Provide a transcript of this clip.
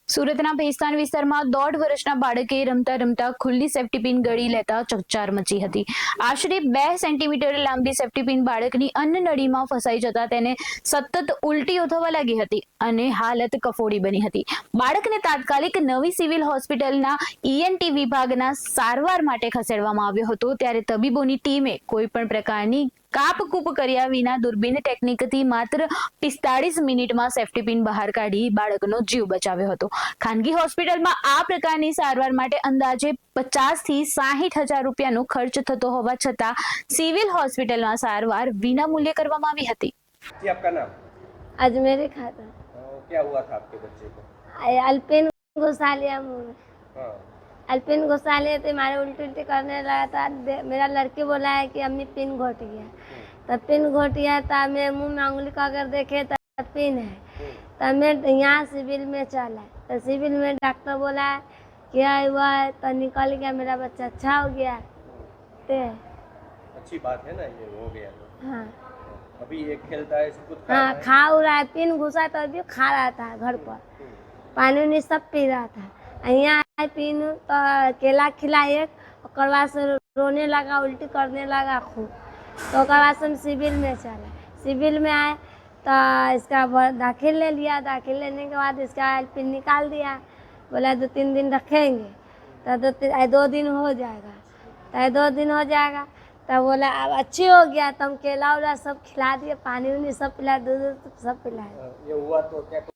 સુરતના ભેસ્તાન વિસ્તારમાં 1.5 વર્ષના બાળકે રમતા રમતા ખુલ્લી સેફ્ટી પિન ગળી લેતા ચકચાર મચી હતી। આશરે 2 સેન્ટીમીટર લાંબી સેફ્ટી પિન બાળકની અન્નનળીમાં ફસાઈ જતા તેને સતત ઉલટીઓ થવા લાગી હતી અને હાલત કફોડી બની હતી। બાળકને તાત્કાલિક નવી સિવિલ હોસ્પિટલના ઈએનટી વિભાગના સારવાર માટે ખસેડવામાં આવ્યો હતો, ત્યારે તબીબોની ટીમે કોઈ પણ પ્રકારની કાપકૂપ કર્યા વિના દૂરબીન ટેકનિકથી માત્ર 45 મિનિટમાં સેફ્ટી પિન બહાર કાઢી બાળકનો જીવ બચાવ્યો હતો। ખાનગી હોસ્પિટલમાં આ પ્રકારની સારવાર માટે અંદાજે 50 થી 60 હજાર રૂપિયાનો ખર્ચ થતો હોવા છતાં સિવિલ હોસ્પિટલમાં સારવાર વિનામૂલ્યે કરવામાં આવી હતી। जी, आपका नाम? अजमेरी खाता। क्या हुआ था आपके बच्चे को? अल्पिन घुसा लिया मुंह में। हाँ। अल्पिन घुसा लिए तो हमारे उल्टी उल्टी करने लगा था। मेरा लड़की बोला है कि अम्मी पिन घोट गया। तब पिन घोट गया तो मैं मुंह में उंगली का अगर देखे तो पिन है। तब मैं यहाँ सिविल में चला तो सिविल में डॉक्टर बोला क्या हुआ है, तो निकल गया मेरा बच्चा अच्छा हो गया। ते अच्छी बात है ना, ये हो गया तो। हाँ अभी ये खेलता है, सब कुछ खा हाँ रहा है? खा रहा है। पिन घुसा तो अभी खा रहा था घर पर, पानी उनी सब पी रहा था। यहाँ पिन तो केला खिलाए, ओकर से रोने लगा, उल्टी करने लगा खूब। तो से हम सिविल में चले। सिविल में आए तो इसका दाखिल ले लिया। दाखिल लेने के बाद इसका पिन निकाल दिया। बोला 2-3 दिन रखेंगे तो 2 दिन हो जाएगा। तो 2 दिन हो जाएगा तो बोला अब अच्छी हो गया। तो हम केला उला सब खिला दिए, पानी उनी सब पिला, दूध सब पिलाए। ये हुआ तो क्या